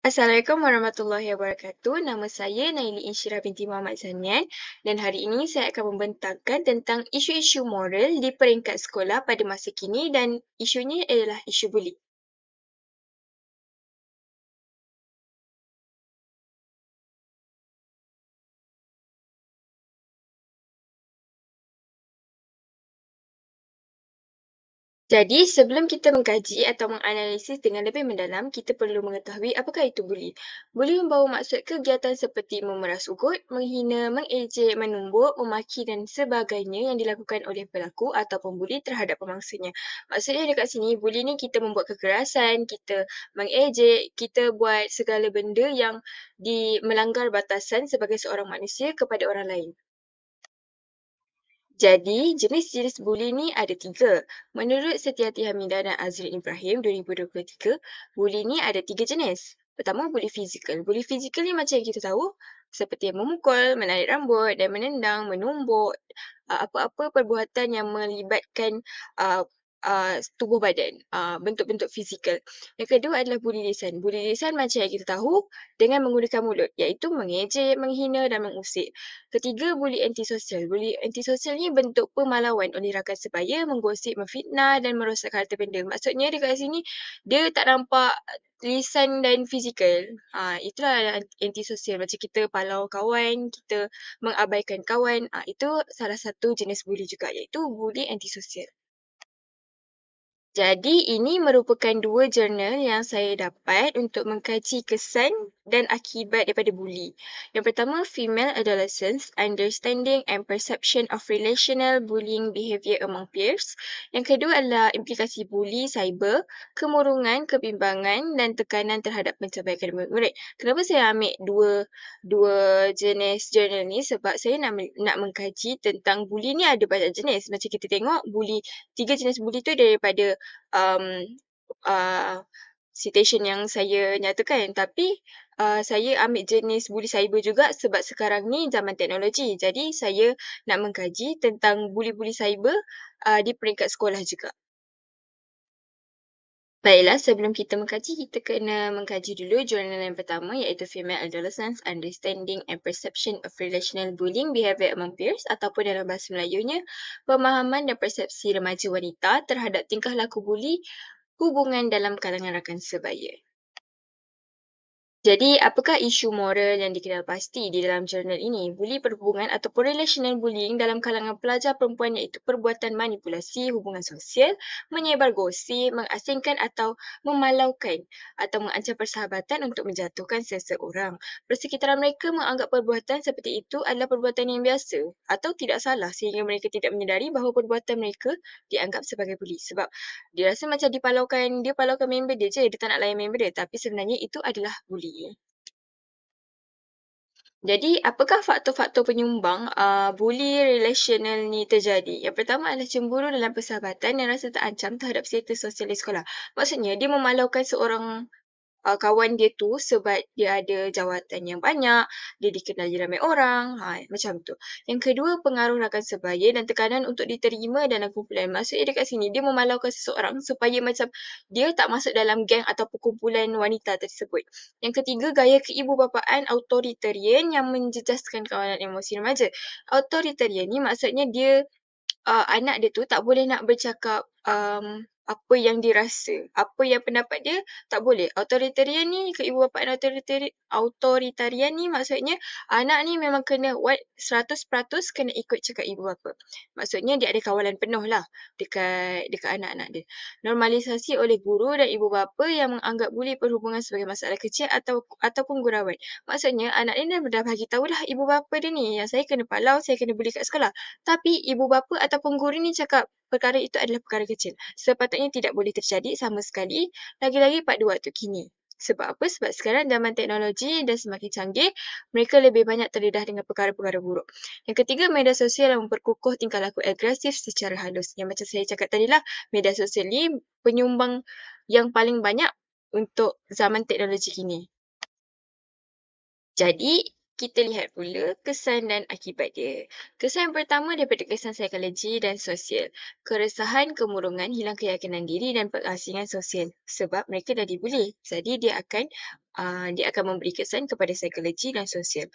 Assalamualaikum warahmatullahi wabarakatuh. Nama saya Naili Insyirah binti Muhammad Zanian dan hari ini saya akan membentangkan tentang isu-isu moral di peringkat sekolah pada masa kini dan isunya adalah isu buli. Jadi, sebelum kita mengkaji atau menganalisis dengan lebih mendalam, kita perlu mengetahui apakah itu buli. Buli membawa maksud kegiatan seperti memeras ugut, menghina, mengejek, menumbuk, memaki dan sebagainya yang dilakukan oleh pelaku atau pembuli terhadap pemangsanya. Maksudnya dekat sini, buli ni kita membuat kekerasan, kita mengejek, kita buat segala benda yang melanggar batasan sebagai seorang manusia kepada orang lain. Jadi, jenis-jenis buli ni ada tiga. Menurut Setiati Hamidah dan Azrin Ibrahim 2023, buli ni ada tiga jenis. Pertama, buli fizikal. Buli fizikal ni macam yang kita tahu, seperti memukul, menarik rambut dan menendang, menumbuk, apa-apa perbuatan yang melibatkan uh, tubuh badan, bentuk-bentuk fizikal. Yang kedua adalah buli lisan. Buli lisan macam yang kita tahu dengan menggunakan mulut, iaitu mengejek, menghina dan mengusik. Ketiga, buli antisosial. Buli antisosial ni bentuk pemalau,an oleh rakan sebaya, menggosip, memfitnah dan merosakkan harta benda. Maksudnya dekat sini, dia tak nampak lisan dan fizikal. Itulah antisosial. Macam kita palau kawan, kita mengabaikan kawan. Itu salah satu jenis buli juga, iaitu buli antisosial. Jadi, ini merupakan dua jurnal yang saya dapat untuk mengkaji kesan dan akibat daripada buli. Yang pertama, Female Adolescents, Understanding and Perception of Relational Bullying Behavior Among Peers. Yang kedua adalah implikasi buli cyber, kemurungan, kebimbangan dan tekanan terhadap pencapaian akademik murid. Kenapa saya ambil dua jenis jurnal ni? Sebab saya nak mengkaji tentang buli ni ada banyak jenis. Macam kita tengok, tiga jenis buli tu daripada um, uh, citation yang saya nyatakan. Tapi saya ambil jenis buli cyber juga sebab sekarang ni zaman teknologi. Jadi saya nak mengkaji tentang buli-buli cyber di peringkat sekolah juga. Baiklah, sebelum kita mengkaji, kita kena mengkaji dulu jurnal yang pertama iaitu Female Adolescents, Understanding and Perception of Relational Bullying Behavior Among Peers ataupun dalam bahasa Melayunya, Pemahaman dan Persepsi Remaja Wanita terhadap Tingkah Laku Buli Hubungan dalam Kalangan Rakan Sebaya. Jadi, apakah isu moral yang dikenal pasti di dalam jurnal ini? Buli perhubungan ataupun relational bullying dalam kalangan pelajar perempuan iaitu perbuatan manipulasi hubungan sosial, menyebar gosip, mengasingkan atau memalaukan atau mengancam persahabatan untuk menjatuhkan seseorang. Persekitaran mereka menganggap perbuatan seperti itu adalah perbuatan yang biasa atau tidak salah sehingga mereka tidak menyedari bahawa perbuatan mereka dianggap sebagai buli. Sebab dia rasa macam dia palaukan member dia je, dia tak nak layan member dia. Tapi sebenarnya itu adalah buli. Jadi, apakah faktor-faktor penyumbang buli relational ni terjadi? Yang pertama adalah cemburu dalam persahabatan dan rasa terancam terhadap status sosial di sekolah. Maksudnya, dia memalaukan seorang kawan dia tu sebab dia ada jawatan yang banyak, dia dikenali ramai orang, macam tu. Yang kedua, pengaruh rakan sebaya dan tekanan untuk diterima dalam kumpulan. Maksudnya dekat sini, dia memalaukan seseorang supaya macam dia tak masuk dalam geng atau perkumpulan wanita tersebut. Yang ketiga, gaya keibubapaan authoritarian yang menjejaskan kawalan emosi remaja. Authoritarian ni maksudnya dia anak dia tu tak boleh nak bercakap apa yang dia rasa, apa yang pendapat dia, tak boleh. Authoritarian ni, keibubapaan authoritarian ni maksudnya anak ni memang kena 100% kena ikut cakap ibu bapa. Maksudnya dia ada kawalan penuh lah dekat anak-anak dia. Normalisasi oleh guru dan ibu bapa yang menganggap buli perhubungan sebagai masalah kecil ataupun gurauan. Maksudnya anak ni dah bagi tahu dah ibu bapa dia ni yang saya kena palau, saya kena buli kat sekolah. Tapi ibu bapa ataupun guru ni cakap perkara itu adalah perkara kecil. Sepatutnya tidak boleh terjadi sama sekali, lagi-lagi pada waktu kini. Sebab apa? Sebab sekarang zaman teknologi dah semakin canggih, mereka lebih banyak terdedah dengan perkara-perkara buruk. Yang ketiga, media sosial yang memperkukuh tingkah laku agresif secara halus. Yang macam saya cakap tadi lah, media sosial ni penyumbang yang paling banyak untuk zaman teknologi kini. Jadi, Kita lihat pula kesan dan akibat dia. Kesan yang pertama daripada kesan psikologi dan sosial. Keresahan, kemurungan, hilang keyakinan diri dan pengasingan sosial. Sebab mereka dah dibuli. Jadi dia akan memberi kesan kepada psikologi dan sosial.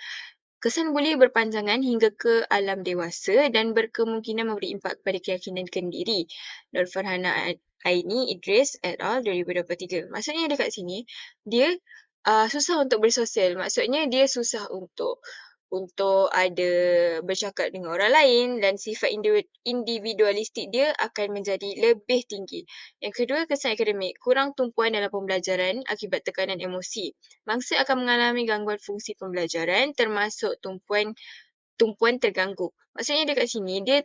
Kesan buli berpanjangan hingga ke alam dewasa dan berkemungkinan memberi impak kepada keyakinan diri. Nur Farhana Aini Idris et al. 2023. Maksudnya dekat sini, dia susah untuk bersosial. Maksudnya dia susah untuk ada bercakap dengan orang lain dan sifat individualistik dia akan menjadi lebih tinggi. Yang kedua, kesan akademik. Kurang tumpuan dalam pembelajaran akibat tekanan emosi. Mangsa akan mengalami gangguan fungsi pembelajaran termasuk tumpuan terganggu. Maksudnya dekat sini, dia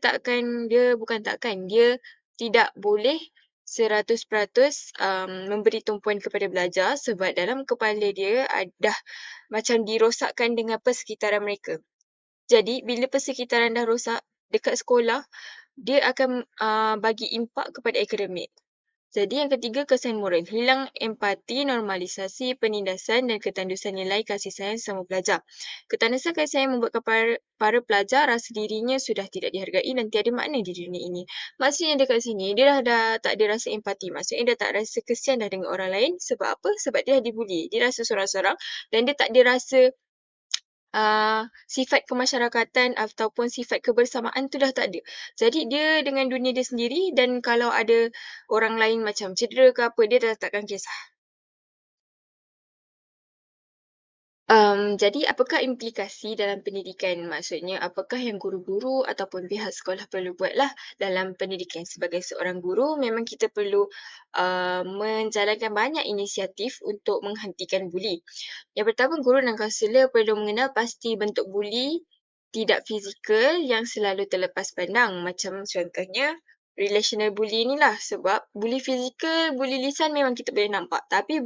tidak boleh 100% memberi tumpuan kepada belajar sebab dalam kepala dia dah macam dirosakkan dengan persekitaran mereka. Jadi, bila persekitaran dah rosak dekat sekolah, dia akan bagi impak kepada akademik. Jadi yang ketiga, kesan moral. Hilang empati, normalisasi, penindasan dan ketandusan nilai kasih sayang sama pelajar. Ketandusan kasih sayang membuatkan para pelajar rasa dirinya sudah tidak dihargai dan tiada makna di dunia ini. Maksudnya dekat sini, dia dah tak ada rasa empati. Maksudnya dia tak rasa kesian dah dengan orang lain. Sebab apa? Sebab dia dah dibuli. Dia rasa sorang-sorang dan dia tak ada rasa sifat kemasyarakatan ataupun sifat kebersamaan tu dah tak ada. Jadi dia dengan dunia dia sendiri dan kalau ada orang lain macam cedera ke apa, dia dah takkan kisah. Jadi apakah implikasi dalam pendidikan? Maksudnya apakah yang guru-guru ataupun pihak sekolah perlu buatlah dalam pendidikan? Sebagai seorang guru, memang kita perlu menjalankan banyak inisiatif untuk menghentikan buli. Yang pertama, guru dan kaunselor perlu mengenal pasti bentuk buli tidak fizikal yang selalu terlepas pandang. Macam contohnya, relational bully ni lah. Sebab buli fizikal, buli lisan memang kita boleh nampak. Tapi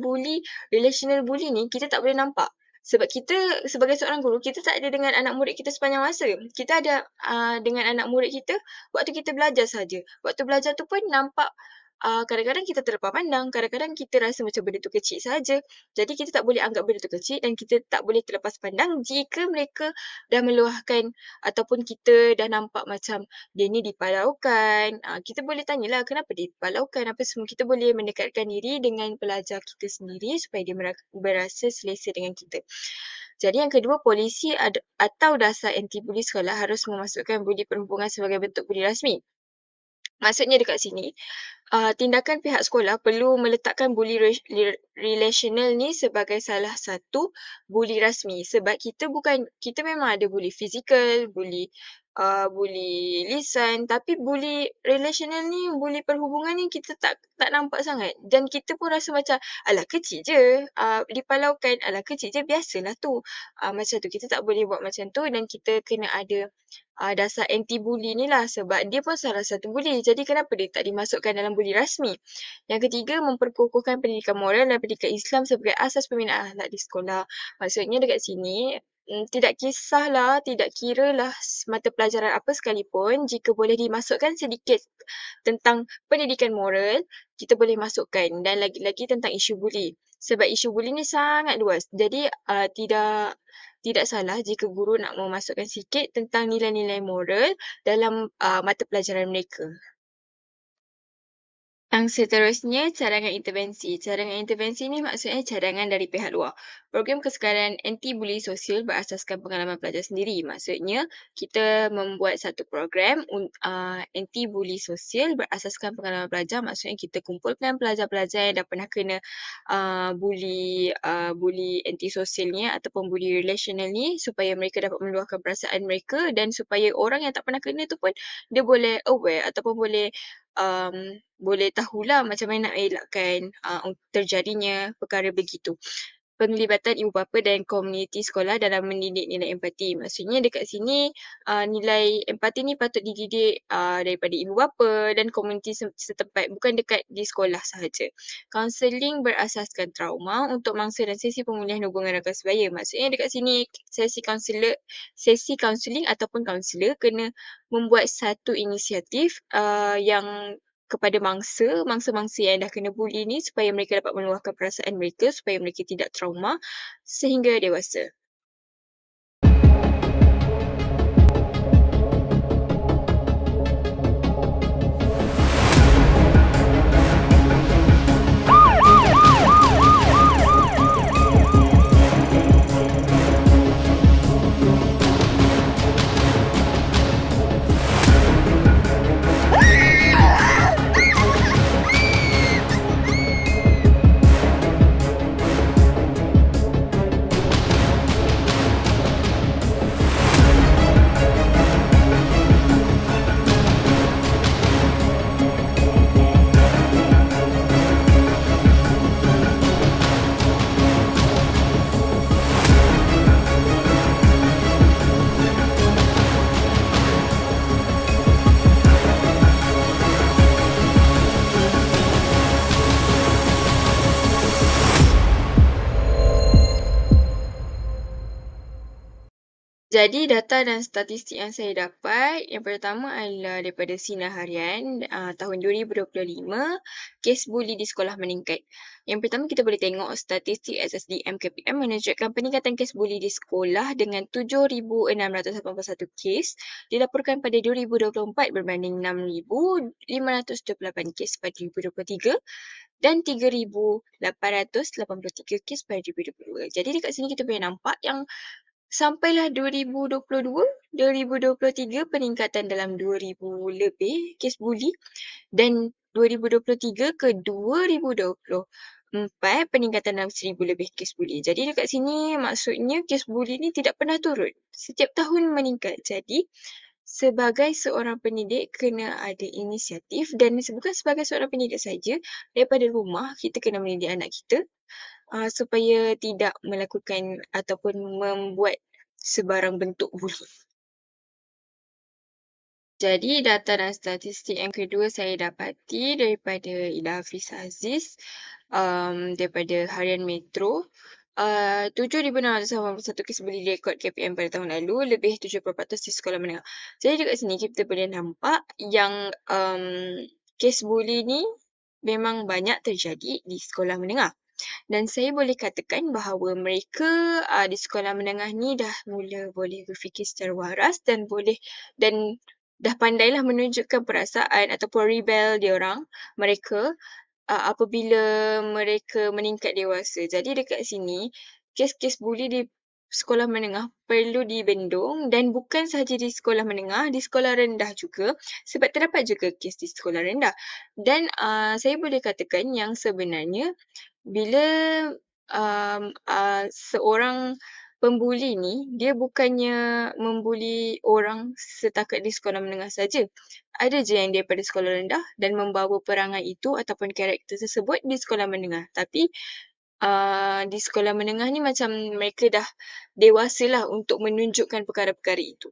relational bully ni kita tak boleh nampak. Sebab kita sebagai seorang guru, kita tak ada dengan anak murid kita sepanjang masa. Kita ada dengan anak murid kita waktu kita belajar saja. Waktu belajar tu pun nampak kadang-kadang kita terlepas pandang, kadang-kadang kita rasa macam benda tu kecil saja. Jadi kita tak boleh anggap benda tu kecil dan kita tak boleh terlepas pandang jika mereka dah meluahkan ataupun kita dah nampak macam dia ni dipalaukan. Kita boleh tanyalah kenapa dia dipalaukan, apa semua. Kita boleh mendekatkan diri dengan pelajar kita sendiri supaya dia berasa selesa dengan kita. Jadi yang kedua, polisi atau dasar anti-buli sekolah harus memasukkan buli perhubungan sebagai bentuk buli rasmi. Maksudnya dekat sini, tindakan pihak sekolah perlu meletakkan buli relational ni sebagai salah satu buli rasmi. Sebab kita memang ada buli fizikal, buli lisan, tapi buli relational ni, buli perhubungan ni kita tak nampak sangat. Dan kita pun rasa macam, alah kecil je, dipalaukan, alah kecil je, biasalah tu. Macam tu, kita tak boleh buat macam tu dan kita kena ada dasar anti-bully ni lah sebab dia pun salah satu bully. Jadi kenapa dia tak dimasukkan dalam bully rasmi? Yang ketiga, memperkukuhkan pendidikan moral dan pendidikan Islam sebagai asas pembinaan akhlak di sekolah. Maksudnya dekat sini, tidak kisahlah, tidak kiralah mata pelajaran apa sekalipun, jika boleh dimasukkan sedikit tentang pendidikan moral, kita boleh masukkan dan lagi-lagi tentang isu bully. Sebab isu bully ni sangat luas. Jadi tidak salah jika guru nak memasukkan sikit tentang nilai-nilai moral dalam mata pelajaran mereka. Yang seterusnya, cadangan intervensi. Cadangan intervensi ni maksudnya cadangan dari pihak luar. Program kesedaran anti-buli sosial berasaskan pengalaman pelajar sendiri. Maksudnya, kita membuat satu program anti-buli sosial berasaskan pengalaman pelajar. Maksudnya, kita kumpulkan pelajar-pelajar yang dah pernah kena buli anti-sosial ni ataupun buli relational ni supaya mereka dapat meluahkan perasaan mereka dan supaya orang yang tak pernah kena tu pun dia boleh aware ataupun boleh tahulah macam mana nak elakkan terjadinya perkara begitu. Penglibatan ibu bapa dan komuniti sekolah dalam mendidik nilai empati. Maksudnya dekat sini nilai empati ni patut dididik daripada ibu bapa dan komuniti setempat, bukan dekat di sekolah sahaja. Kaunseling berasaskan trauma untuk mangsa dan sesi pemulihan hubungan rakan sebaya. Maksudnya dekat sini sesi kaunseling ataupun kaunselor kena membuat satu inisiatif yang kepada mangsa-mangsa yang dah kena buli ni supaya mereka dapat meluahkan perasaan mereka supaya mereka tidak trauma sehingga dewasa. Jadi data dan statistik yang saya dapat, yang pertama adalah daripada Sinar Harian tahun 2025, kes buli di sekolah meningkat. Yang pertama kita boleh tengok statistik SSDM KPM menunjukkan peningkatan kes buli di sekolah dengan 7,681 kes dilaporkan pada 2024 berbanding 6,528 kes pada 2023 dan 3,883 kes pada 2022. Jadi dekat sini kita boleh nampak yang sampailah 2022, 2023 peningkatan dalam 2,000 lebih kes buli dan 2023 ke 2024 peningkatan dalam 1,000 lebih kes buli. Jadi dekat sini maksudnya kes buli ni tidak pernah turun. Setiap tahun meningkat. Jadi sebagai seorang pendidik kena ada inisiatif dan bukan sebagai seorang pendidik saja, daripada rumah kita kena mendidik anak kita supaya tidak melakukan ataupun membuat sebarang bentuk buli. Jadi data dan statistik yang kedua saya dapati daripada Ida Hafiz Aziz daripada Harian Metro. 7,681 kes buli rekod KPM pada tahun lalu, lebih 70% di sekolah menengah. Jadi dekat sini kita boleh nampak yang kes buli ni memang banyak terjadi di sekolah menengah. Dan saya boleh katakan bahawa mereka di sekolah menengah ni dah mula boleh berfikir secara waras dan dah pandailah menunjukkan perasaan ataupun rebel mereka apabila mereka meningkat dewasa. Jadi dekat sini, kes-kes buli di sekolah menengah perlu dibendung dan bukan sahaja di sekolah menengah, di sekolah rendah juga sebab terdapat juga kes di sekolah rendah. Dan saya boleh katakan yang sebenarnya bila seorang pembuli ni, dia bukannya membuli orang setakat di sekolah menengah saja. Ada je yang daripada sekolah rendah dan membawa perangai itu ataupun karakter tersebut di sekolah menengah. Tapi di sekolah menengah ni macam mereka dah dewasalah untuk menunjukkan perkara-perkara itu.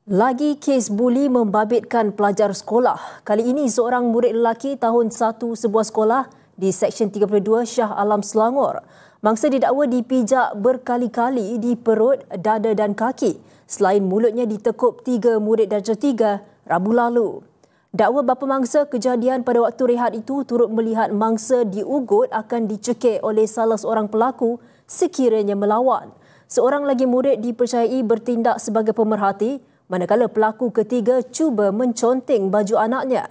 Lagi kes buli membabitkan pelajar sekolah. Kali ini seorang murid lelaki tahun 1 sebuah sekolah di Seksyen 32 Shah Alam Selangor. Mangsa didakwa dipijak berkali-kali di perut, dada dan kaki selain mulutnya ditekup 3 murid darjah 3 Rabu lalu. Dakwa bapa mangsa kejadian pada waktu rehat itu turut melihat mangsa diugut akan dicekik oleh salah seorang pelaku sekiranya melawan. Seorang lagi murid dipercayai bertindak sebagai pemerhati manakala pelaku ketiga cuba menconteng baju anaknya.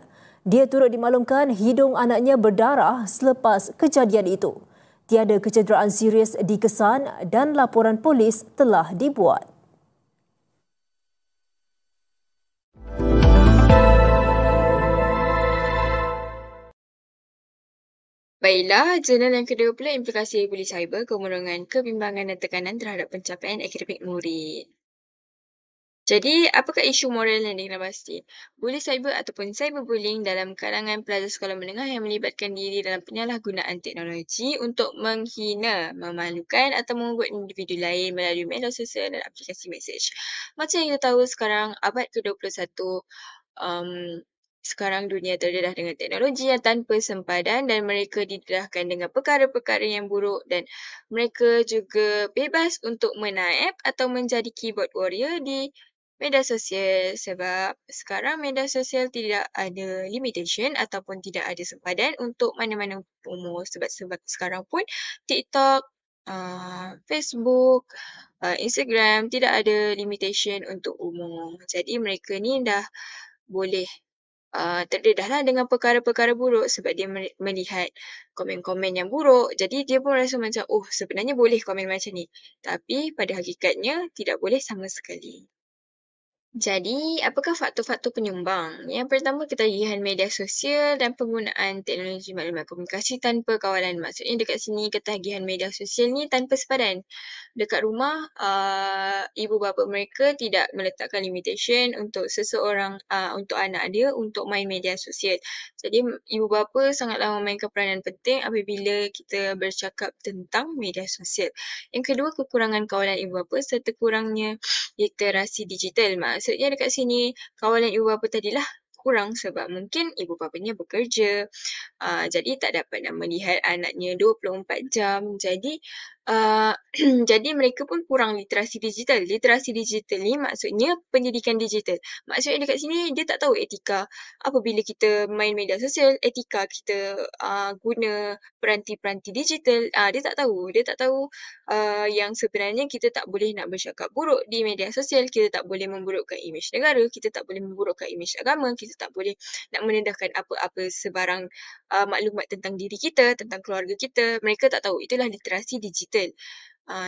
Dia turut dimaklumkan hidung anaknya berdarah selepas kejadian itu. Tiada kecederaan serius dikesan dan laporan polis telah dibuat. Baiklah, jurnal yang kedua pula implikasi buli cyber, kemurungan kebimbangan dan tekanan terhadap pencapaian akademik murid. Jadi, apakah isu moral yang dikena pasti? Buli cyber ataupun cyberbullying dalam kalangan pelajar sekolah menengah yang melibatkan diri dalam penyalahgunaan teknologi untuk menghina, memalukan atau membuat individu lain melalui media sosial dan aplikasi mesej. Macam yang kita tahu sekarang, abad ke-21, sekarang dunia terdedah dengan teknologi yang tanpa sempadan dan mereka didedahkan dengan perkara-perkara yang buruk dan mereka juga bebas untuk menaip atau menjadi keyboard warrior di media sosial sebab sekarang media sosial tidak ada limitation ataupun tidak ada sempadan untuk mana-mana umur sebab sekarang pun TikTok, Facebook, Instagram tidak ada limitation untuk umur. Jadi mereka ni dah boleh terdedahlah dengan perkara-perkara buruk sebab dia melihat komen-komen yang buruk. Jadi dia pun rasa macam, oh sebenarnya boleh komen macam ni. Tapi pada hakikatnya tidak boleh sama sekali. Jadi, apakah faktor-faktor penyumbang? Yang pertama, ketagihan media sosial dan penggunaan teknologi maklumat komunikasi tanpa kawalan. Maksudnya dekat sini ketagihan media sosial ni tanpa sepadan. Dekat rumah, ibu bapa mereka tidak meletakkan limitation untuk seseorang, untuk anak dia untuk main media sosial. Jadi, ibu bapa sangatlah memainkan peranan penting apabila kita bercakap tentang media sosial. Yang kedua, kekurangan kawalan ibu bapa serta kurangnya literasi digital. Maksudnya dekat sini, kawalan ibu bapa tadilah kurang sebab mungkin ibu bapanya bekerja, jadi tak dapat nak melihat anaknya 24 jam. Jadi, jadi mereka pun kurang literasi digital. Literasi digital ni maksudnya pendidikan digital. Maksudnya dekat sini dia tak tahu etika apabila kita main media sosial, etika kita guna peranti-peranti digital, dia tak tahu. Dia tak tahu yang sebenarnya kita tak boleh nak bercakap buruk di media sosial, kita tak boleh memburukkan imej negara, kita tak boleh memburukkan imej agama, kita tak boleh nak merendahkan apa-apa sebarang maklumat tentang diri kita, tentang keluarga kita. Mereka tak tahu. Itulah literasi digital.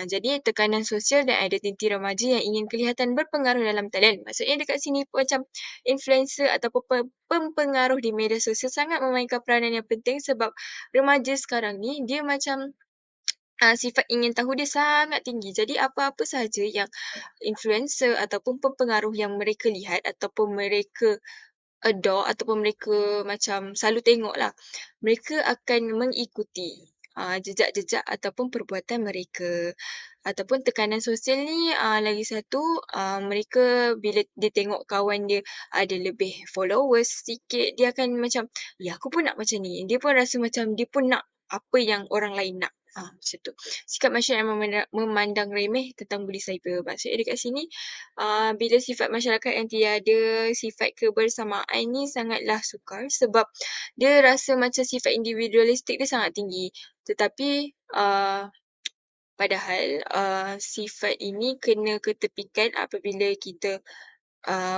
Jadi tekanan sosial dan identiti remaja yang ingin kelihatan berpengaruh dalam talian. Maksudnya dekat sini pun macam influencer ataupun pempengaruh di media sosial sangat memainkan peranan yang penting sebab remaja sekarang ni dia macam sifat ingin tahu dia sangat tinggi. Jadi apa-apa sahaja yang influencer ataupun pempengaruh yang mereka lihat ataupun mereka adore ataupun mereka macam selalu tengoklah, mereka akan mengikuti jejak-jejak ataupun perbuatan mereka. Ataupun tekanan sosial ni lagi satu, mereka bila dia tengok kawan dia ada lebih followers sikit, dia akan macam, ya aku pun nak macam ni. Dia pun rasa macam dia pun nak apa yang orang lain nak. Macam tu. Sikap masyarakat memandang remeh tentang buli cyber. Maksudnya dekat sini, bila sifat masyarakat yang tiada sifat kebersamaan ni sangatlah sukar sebab dia rasa macam sifat individualistik dia sangat tinggi. Tetapi padahal sifat ini kena ketepikan apabila kita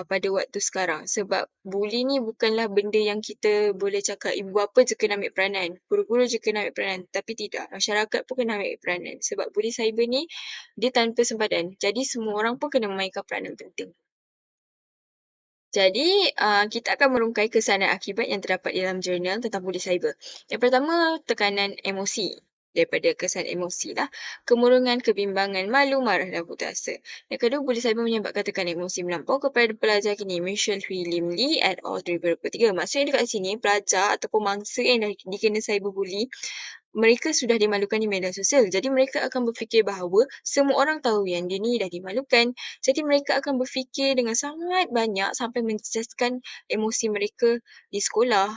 pada waktu sekarang. Sebab buli ni bukanlah benda yang kita boleh cakap ibu bapa je kena ambil peranan, guru-guru je kena ambil peranan. Tapi tidak, masyarakat pun kena ambil peranan. Sebab buli cyber ni dia tanpa sempadan. Jadi semua orang pun kena memainkan peranan penting. Jadi, kita akan merungkai kesan dan akibat yang terdapat dalam jurnal tentang buli cyber. Yang pertama, tekanan emosi. Daripada kesan emosi lah. Kemurungan, kebimbangan, malu, marah dan putus asa. Yang kedua, buli cyber menyebabkan tekanan emosi melampau kepada pelajar kini. Michelle Hui Lim Lee et al. 2023. Maksudnya dekat sini, pelajar ataupun mangsa yang dikena cyberbully, mereka sudah dimalukan di media sosial. Jadi mereka akan berfikir bahawa semua orang tahu yang dia ni dah dimalukan. Jadi mereka akan berfikir dengan sangat banyak sampai menjejaskan emosi mereka di sekolah,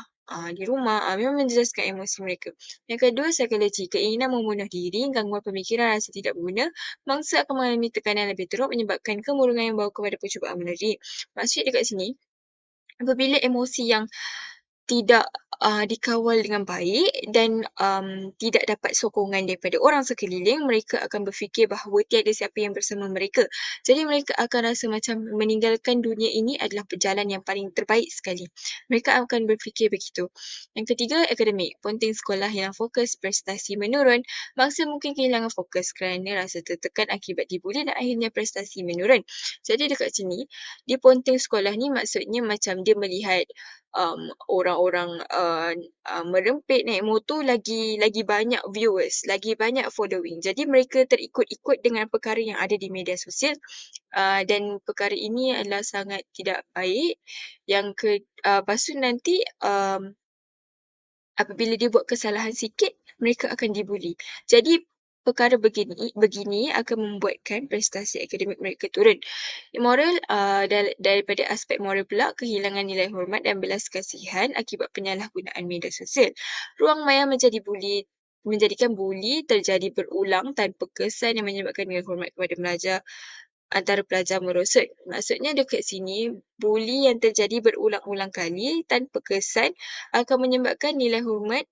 di rumah, memang menjejaskan emosi mereka. Yang kedua, psikologi. Keinginan membunuh diri, gangguan pemikiran, rasa tidak berguna. Mangsa akan mengalami tekanan lebih teruk menyebabkan kemurungan yang membawa kepada percubaan bunuh diri. Maksud dekat sini, apabila emosi yang tidak dikawal dengan baik dan tidak dapat sokongan daripada orang sekeliling, mereka akan berfikir bahawa tiada siapa yang bersama mereka. Jadi mereka akan rasa macam meninggalkan dunia ini adalah perjalanan yang paling terbaik sekali. Mereka akan berfikir begitu. Yang ketiga, akademik. Ponting sekolah hilang fokus, prestasi menurun. Mangsa mungkin kehilangan fokus kerana rasa tertekan akibat dibuli dan akhirnya prestasi menurun. Jadi dekat sini, di ponting sekolah ni maksudnya macam dia melihat orang-orang merempit naik motor lagi banyak viewers, lagi banyak following. Jadi mereka terikut-ikut dengan perkara yang ada di media sosial dan perkara ini adalah sangat tidak baik. Lepas tu nanti apabila dia buat kesalahan sikit, mereka akan dibuli. Jadi perkara begini akan membuatkan prestasi akademik mereka turun. Moral, daripada aspek moral pula, kehilangan nilai hormat dan belas kasihan akibat penyalahgunaan media sosial. Ruang maya menjadikan buli terjadi berulang tanpa kesan yang menyebabkan nilai hormat kepada pelajar antara pelajar merosot. Maksudnya dekat sini, buli yang terjadi berulang-ulang kali tanpa kesan akan menyebabkan nilai hormat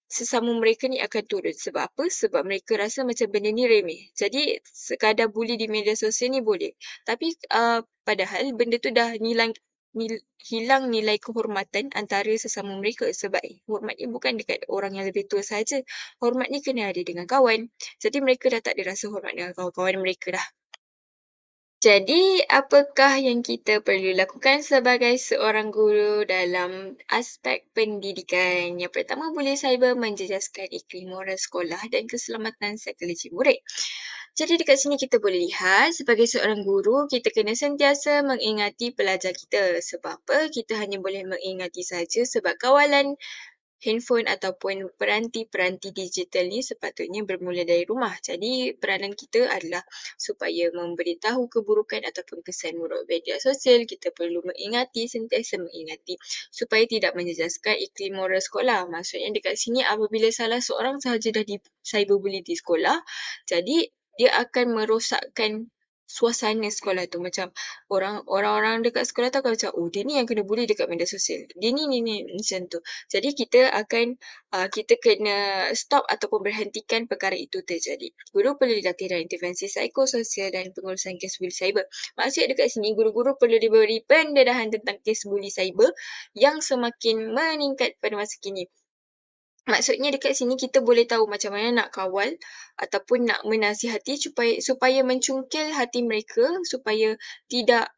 sesama mereka ni akan turun. Sebab apa? Sebab mereka rasa macam benda ni remeh. Jadi sekadar buli di media sosial ni boleh. Tapi padahal benda tu dah hilang nilai kehormatan antara sesama mereka. Sebab hormat ni bukan dekat orang yang lebih tua saja. Hormat ni kena ada dengan kawan. Jadi mereka dah tak ada rasa hormat dengan kawan-kawan mereka dah. Jadi, apakah yang kita perlu lakukan sebagai seorang guru dalam aspek pendidikan? Yang pertama, buli cyber menjejaskan iklim moral sekolah dan keselamatan psikologi murid. Jadi dekat sini kita boleh lihat sebagai seorang guru, kita kena sentiasa mengingati pelajar kita. Sebab apa? Kita hanya boleh mengingati saja sebab kawalan handphone ataupun peranti-peranti digital ni sepatutnya bermula dari rumah. Jadi peranan kita adalah supaya memberitahu keburukan ataupun kesan buruk media sosial, kita perlu sentiasa mengingati supaya tidak menjejaskan iklim moral sekolah. Maksudnya dekat sini apabila salah seorang sahaja dah di cyberbully di sekolah, jadi dia akan merosakkan suasana sekolah tu. Macam orang-orang dekat sekolah tu akan macam, oh dia ni yang kena bully dekat media sosial. Dia ni macam tu. Jadi kita kena stop ataupun berhentikan perkara itu terjadi. Guru perlu dilatih dalam intervensi psikososial dan pengurusan kes bully cyber. Maksudnya dekat sini guru-guru perlu diberi pendedahan tentang kes bully cyber yang semakin meningkat pada masa kini. Maksudnya dekat sini kita boleh tahu macam mana nak kawal ataupun nak menasihati supaya mencungkil hati mereka supaya tidak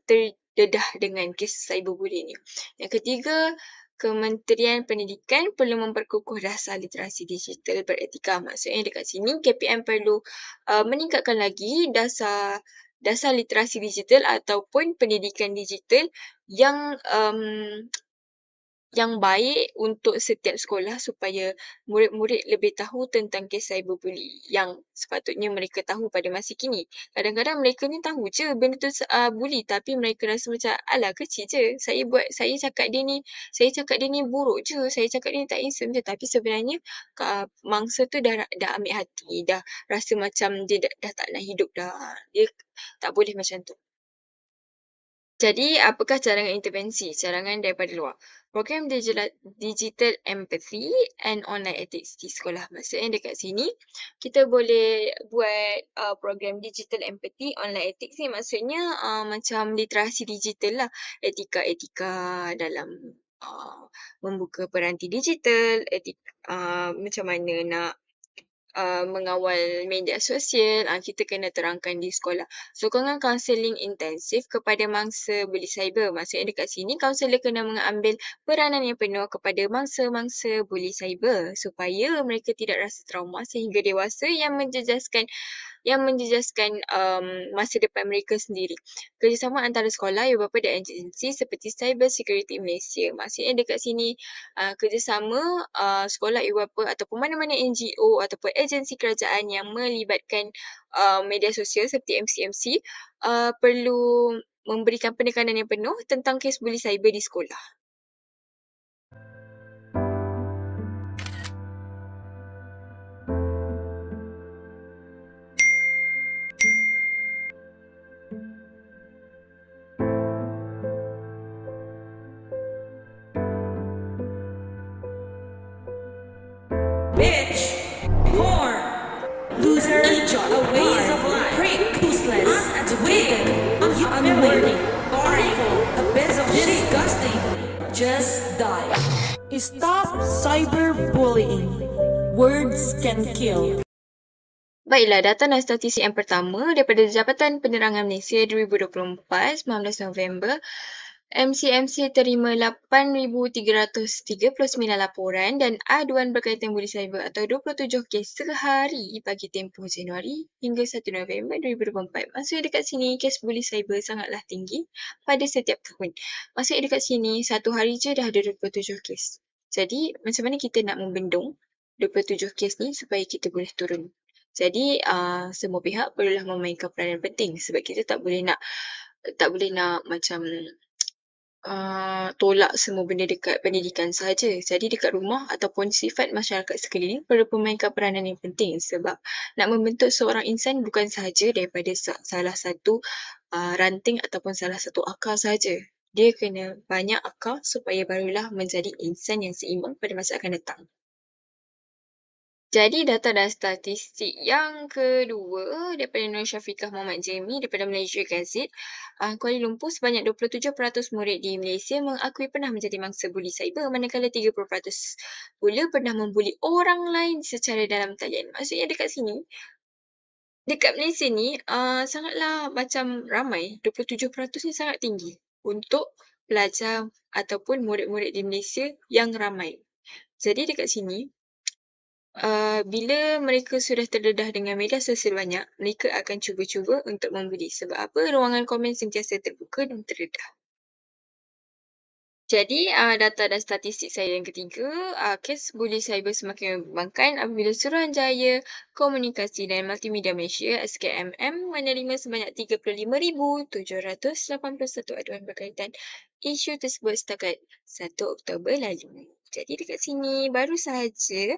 terdedah dengan kes cyberbullying ni. Yang ketiga, Kementerian Pendidikan perlu memperkukuh dasar literasi digital beretika. Maksudnya dekat sini KPM perlu meningkatkan lagi dasar literasi digital ataupun pendidikan digital yang baik untuk setiap sekolah supaya murid-murid lebih tahu tentang kes cyberbully yang sepatutnya mereka tahu pada masa kini. Kadang-kadang mereka ni tahu je benda tu bully tapi mereka rasa macam alah kecil je. Saya cakap dia ni buruk je. Saya cakap dia ni tak handsome je. Tapi sebenarnya mangsa tu dah ambil hati. Dah rasa macam dia dah tak nak hidup dah. Dia tak boleh macam tu. Jadi, apakah cadangan intervensi? Cadangan daripada luar. Program digital empathy and online ethics di sekolah. Maksudnya dekat sini, kita boleh buat program digital empathy, online ethics ni maksudnya macam literasi digital lah. Etika-etika dalam membuka peranti digital, macam mana nak mengawal media sosial, kita kena terangkan di sekolah. Sokongan kaunseling intensif kepada mangsa bully cyber. Maksudnya dekat sini, kaunselor kena mengambil peranan yang penuh kepada mangsa-mangsa bully cyber supaya mereka tidak rasa trauma sehingga dewasa yang menjejaskan masa depan mereka sendiri. Kerjasama antara sekolah, ibu bapa dan agensi seperti Cyber Security Malaysia. Maksudnya dekat sini kerjasama sekolah, ibu bapa ataupun mana-mana NGO ataupun agensi kerajaan yang melibatkan media sosial seperti MCMC perlu memberikan penekanan yang penuh tentang kes bully cyber di sekolah. Bitch, whore, loser, idiot, a waste of life, prick, useless, uneducated, unworthy, boring, a piece of disgusting. Just die. Stop cyberbullying. Words can kill. Baiklah, data dan statistik yang pertama daripada Jabatan Penerangan Malaysia 2024, 19 November, MCMC terima 8,339 laporan dan aduan berkaitan bully cyber atau 27 kes sehari bagi tempoh Januari hingga 1 November 2024. Maksudnya dekat sini kes bully cyber sangatlah tinggi pada setiap tahun. Maksudnya dekat sini satu hari je dah ada 27 kes. Jadi macam mana kita nak membendung 27 kes ni supaya kita boleh turun? Jadi semua pihak perlulah memainkan peranan penting sebab kita tak boleh nak macam tolak semua benda dekat pendidikan sahaja. Jadi dekat rumah ataupun sifat masyarakat sekeliling perlu memainkan peranan yang penting sebab nak membentuk seorang insan bukan sahaja daripada salah satu ranting ataupun salah satu akar sahaja. Dia kena banyak akar supaya barulah menjadi insan yang seimbang pada masa akan datang. Jadi data dan statistik yang kedua daripada Nur Syafiqah Muhammad Jamie daripada Malaysia Gazette, Kuala Lumpur sebanyak 27% murid di Malaysia mengakui pernah menjadi mangsa bully cyber manakala 30% pula pernah membuli orang lain secara dalam talian. Maksudnya dekat sini, dekat Malaysia ni sangatlah macam ramai, 27% ni sangat tinggi untuk pelajar ataupun murid-murid di Malaysia yang ramai. Jadi dekat sini, bila mereka sudah terdedah dengan media sosial banyak, mereka akan cuba-cuba untuk membuli. Sebab apa? Ruangan komen sentiasa terbuka dan terdedah. Jadi, data dan statistik saya yang ketiga, kes buli cyber semakin membangkang apabila Suruhanjaya Komunikasi dan Multimedia Malaysia (SKMM) menerima sebanyak 35,781 aduan berkaitan isu tersebut setakat 1 Oktober lalu. Jadi dekat sini baru sahaja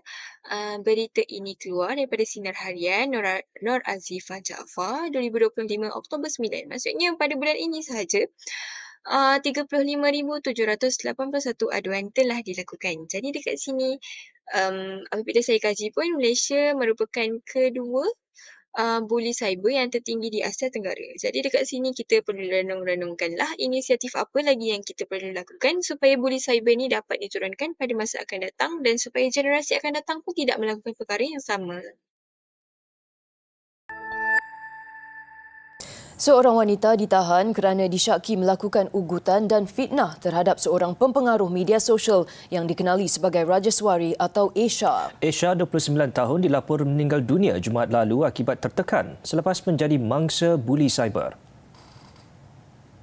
berita ini keluar daripada Sinar Harian Nur Azifah Jaafar 2025 Oktober 9. Maksudnya pada bulan ini sahaja 35,781 aduan telah dilakukan. Jadi dekat sini, apabila saya kaji pun Malaysia merupakan kedua buli cyber yang tertinggi di Asia Tenggara. Jadi dekat sini kita perlu renung-renungkanlah inisiatif apa lagi yang kita perlu lakukan supaya buli cyber ni dapat diturunkan pada masa akan datang dan supaya generasi akan datang pun tidak melakukan perkara yang sama. Seorang wanita ditahan kerana disyaki melakukan ugutan dan fitnah terhadap seorang pempengaruh media sosial yang dikenali sebagai Rajaswari atau Aisha. Aisha, 29 tahun, dilaporkan meninggal dunia Jumaat lalu akibat tertekan selepas menjadi mangsa buli cyber.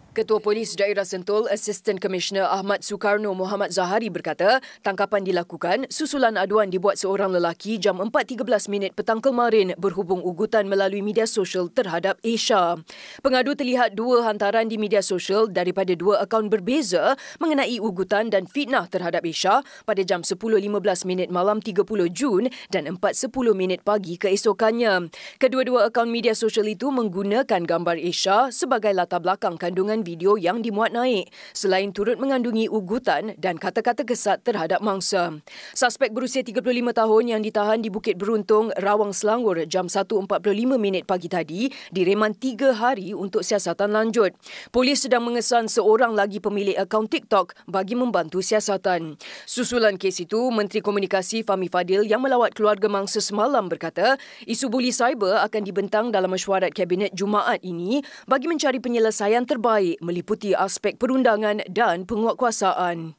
Ketua Polis Daerah Sentul, Assistant Commissioner Ahmad Sukarno Muhammad Zahari berkata, tangkapan dilakukan susulan aduan dibuat seorang lelaki jam 4.13 petang kemarin berhubung ugutan melalui media sosial terhadap Aisha. Pengadu terlihat dua hantaran di media sosial daripada dua akaun berbeza mengenai ugutan dan fitnah terhadap Aisha pada jam 10.15 malam 30 Jun dan 4.10 pagi keesokannya. Kedua-dua akaun media sosial itu menggunakan gambar Aisha sebagai latar belakang kandungan video yang dimuat naik, selain turut mengandungi ugutan dan kata-kata kesat terhadap mangsa. Suspek berusia 35 tahun yang ditahan di Bukit Beruntung, Rawang Selangor jam 1.45 pagi tadi direman 3 hari untuk siasatan lanjut. Polis sedang mengesan seorang lagi pemilik akaun TikTok bagi membantu siasatan. Susulan kes itu, Menteri Komunikasi Fahmi Fadil yang melawat keluarga mangsa semalam berkata, isu buli cyber akan dibentang dalam mesyuarat Kabinet Jumaat ini bagi mencari penyelesaian terbaik meliputi aspek perundangan dan penguatkuasaan.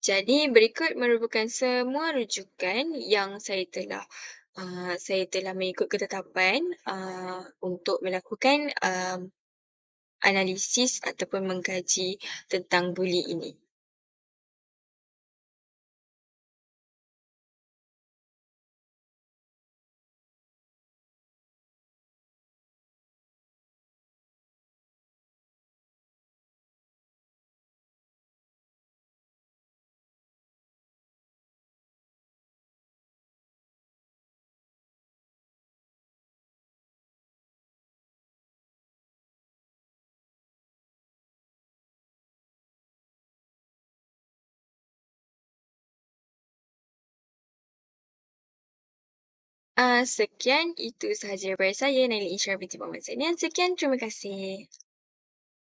Jadi berikut merupakan semua rujukan yang saya telah mengikut ketetapan untuk melakukan analisis ataupun mengkaji tentang buli ini. Sekian itu sahaja daripada saya, Naila Ishar binti Muhammad Zainian. Sekian, terima kasih.